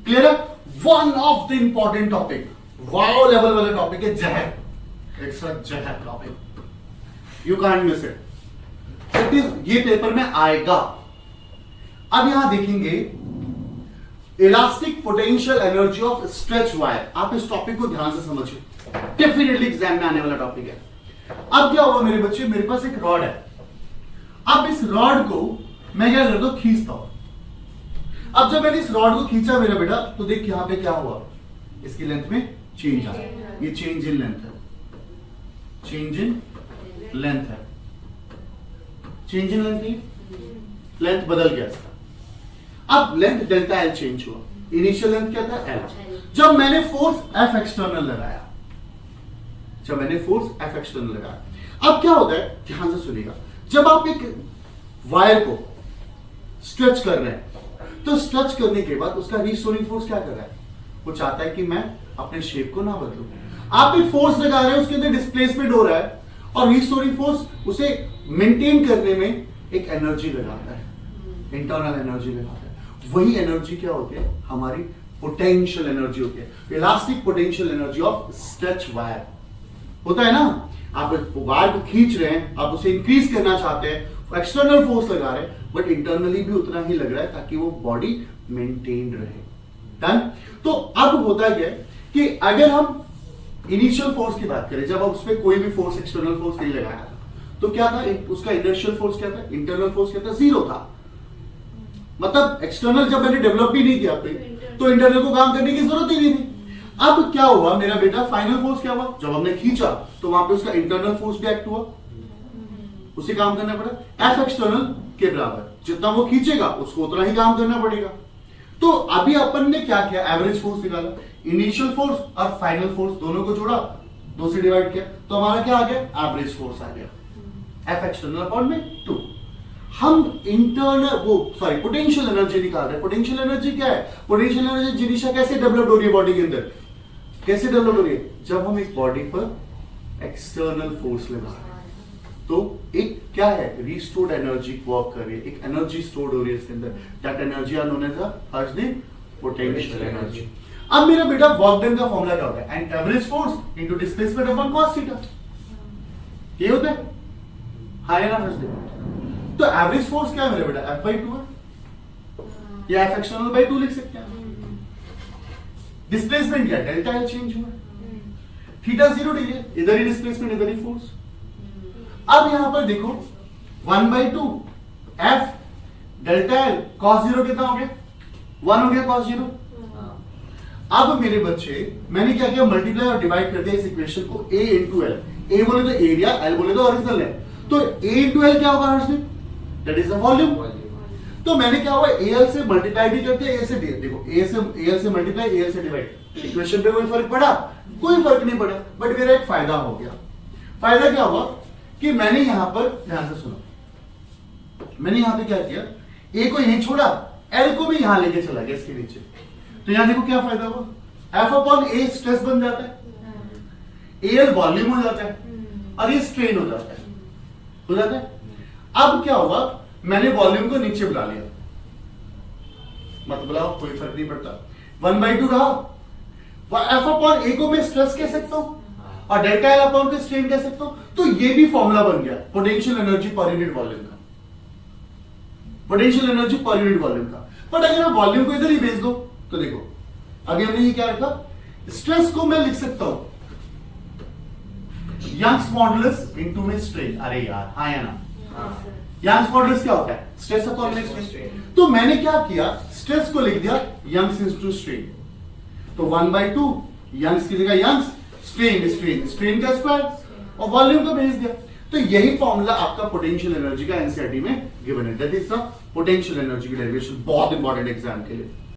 Clear है? One of the important topic, wow level वाला topic है जहर, इट्स अ जहर topic, you can't miss it, it is, ये पेपर में आएगा। अब यहां देखेंगे elastic potential energy of stretch wire, आप इस टॉपिक को ध्यान से समझिए, डेफिनेटली एग्जाम में आने वाला टॉपिक है। अब क्या हुआ मेरे बच्चे, मेरे पास एक रॉड है, अब इस रॉड को मैं क्या करता हूं, खींचता हूं। अब जब मैंने इस रॉड को खींचा मेरा बेटा, तो देख यहां पे क्या हुआ, इसकी लेंथ में चेंज आ, ये चेंज इन लेंथ है, चेंज इन लेंथ है, चेंज इन लेंथ है, लेंथ बदल गया इसका। अब लेंथ डेल्टा एल चेंज हुआ, इनिशियल लेंथ क्या था एल। जब मैंने फोर्स एफ एक्सटर्नल लगाया, जब मैंने फोर्स एफ एक्सटर्नल लगाया, अब क्या होता है, ध्यान से सुनिएगा, जब आप एक वायर को स्ट्रेच कर रहे हैं, तो स्ट्रेच करने के बाद उसका रीस्टोरिंग फोर्स क्या कर रहा है, वो चाहता है कि मैं अपने शेप को ना बदलूं। आप एक फोर्स लगा रहे हैं, उसके अंदर डिस्प्लेसमेंट हो रहा है, और रीस्टोरिंग फोर्स उसे मेंटेन करने में एक एनर्जी लगाता है, इंटरनल एनर्जी लगाता है। वही एनर्जी क्या होती है, हमारी पोटेंशियल एनर्जी होती है, elastic potential energy of stretch wire होता है ना। आप वायर को खींच रहे हैं, आप उसे इंक्रीज करना चाहते हैं, एक्सटर्नल फोर्स लगा रहे हैं, बट इंटरनली भी उतना ही लग रहा है ताकि वो बॉडी मेंटेन रहे। डन। तो अब होता क्या है कि अगर हम इनिशियल फोर्स की बात करें, जब आप उसमें कोई भी फोर्स एक्सटर्नल फोर्स नहीं लगाया था, तो क्या था, उसका इनर्शियल फोर्स क्या था, इंटरनल फोर्स क्या था, जीरो था। मतलब एक्सटर्नल जब मैंने डेवलप भी नहीं किया तो इंटरनल को काम करने की जरूरत ही नहीं थी। अब क्या हुआ मेरा बेटा, फाइनल फोर्स क्या हुआ, जब हमने खींचा तो वहां पे उसका इंटरनल फोर्स भी एक्ट हुआ, उसे काम करना पड़ा एफ एक्सटर्नल के बराबर, जितना वो खींचेगा उसको उतना ही काम करना पड़ेगा। तो अभी अपन ने क्या किया, एवरेज फोर्स निकाला, इनिशियल फोर्स और फाइनल फोर्स दोनों को जोड़ा, 2 से डिवाइड किया, तो हमारा क्या आ गया, एवरेज फोर्स आ गया, एफ एक्सटर्नल अपॉन में 2। हम इंटरनल पोटेंशियल एनर्जी निकाल रहे हैं। पोटेंशियल एनर्जी क्या है, पोटेंशियल एनर्जी जिनिशा कैसे डेवलप हो रही है बॉडी के अंदर, कैसे डेवलप हो रही है, जब हम एक बॉडी पर एक्सटर्नल फोर्स लगा रहे हैं, तो एक क्या है, रिस्टोर्ड एनर्जी वर्क कर रही है, एक एनर्जी स्टोर्ड हो रही है इसके अंदर, that energy are known as the potential energy. अब मेरा बेटा वर्क डन का फॉर्मूला क्या होता है, and average force into displacement upon cos theta, ये होता है, हाँ या ना हर्षदीप? तो एवरेज फोर्स क्या है मेरे बेटा, F/2 है, या F एक्सटर्नल बाय 2 लिख सकते हैं। डिस्प्लेसमेंट क्या है, डेल्टा एल चेंज हुआ, थीटा 0 डिग्री, इधर ही डिस्प्लेसमेंट इधर ही फोर्स। अब यहां पर देखो 1/2 F डेल्टा एल cos 0 कितना हो गया, 1 हो गया cos 0। अब मेरे बच्चे मैंने क्या किया, मल्टीप्लाई और डिवाइड कर दिया इस इक्वेशन को A इंटू एल, ए बोले तो एरिया, एल बोले तो ओरिजिनल है, तो A इंटू एल क्या होगा Harshdeep, that is the volume. तो मैंने क्या हुआ, AL से मल्टीप्लाई भी करते हैं, A से देखो AL से मल्टीप्लाई, AL से डिवाइड, इक्वेशन पे कोई फर्क पड़ा, कोई फर्क नहीं पड़ा, बट मेरा एक फायदा हो गया। फायदा क्या हुआ कि मैंने यहां पर, ध्यान से सुनो, मैंने यहां पे क्या किया, A को यहीं छोड़ा, L को भी यहां लेके चला गया इसके नीचे, तो यहां देखो क्या फायदा हुआ, F अपॉन A स्ट्रेस बन जाता है, AL वॉल्यूम हो जाता है, और ये स्ट्रेन हो जाता है, हो जाता है। अब क्या हुआ, मैंने वॉल्यूम को नीचे बुला लिया, मत बुलाओ कोई फर्क नहीं पड़ता, 1/2 रहा, F अपॉन A को मैं स्ट्रेस कह सकता हूं, और डेल्टा एल अपॉन को स्ट्रेन कह सकता हूं, तो ये भी फॉर्मूला बन गया potential energy per unit volume का, potential energy per unit volume का। बट अगर आप वॉल्यूम को इधर ही भेज दो, तो देखो अभी हमने ये क्या रखा, स्ट्रेस को मैं लिख सकता हूं यंग्स मॉडुलस इनटू में स्ट्रेन, अरे यार हाँ या ना, यंग्स मॉडुलस क्या होता है, स्ट्रेस अपॉन में स्ट्रेन, तो मैंने क्या किया, स्ट्रेस को लिख दिया यंग्स इनटू स्ट्रेन, तो 1/2 यंग्स की जगह यंग्स, स्ट्रेन का स्क्वायर, और वॉल्यूम को भेज दिया। तो यही फॉर्मूला आपका पोटेंशियल एनर्जी का एनसीईआरटी में गिवन है, that is the potential energy की डेरिवेशन, बहुत इंपॉर्टेंट एग्जाम के लिए।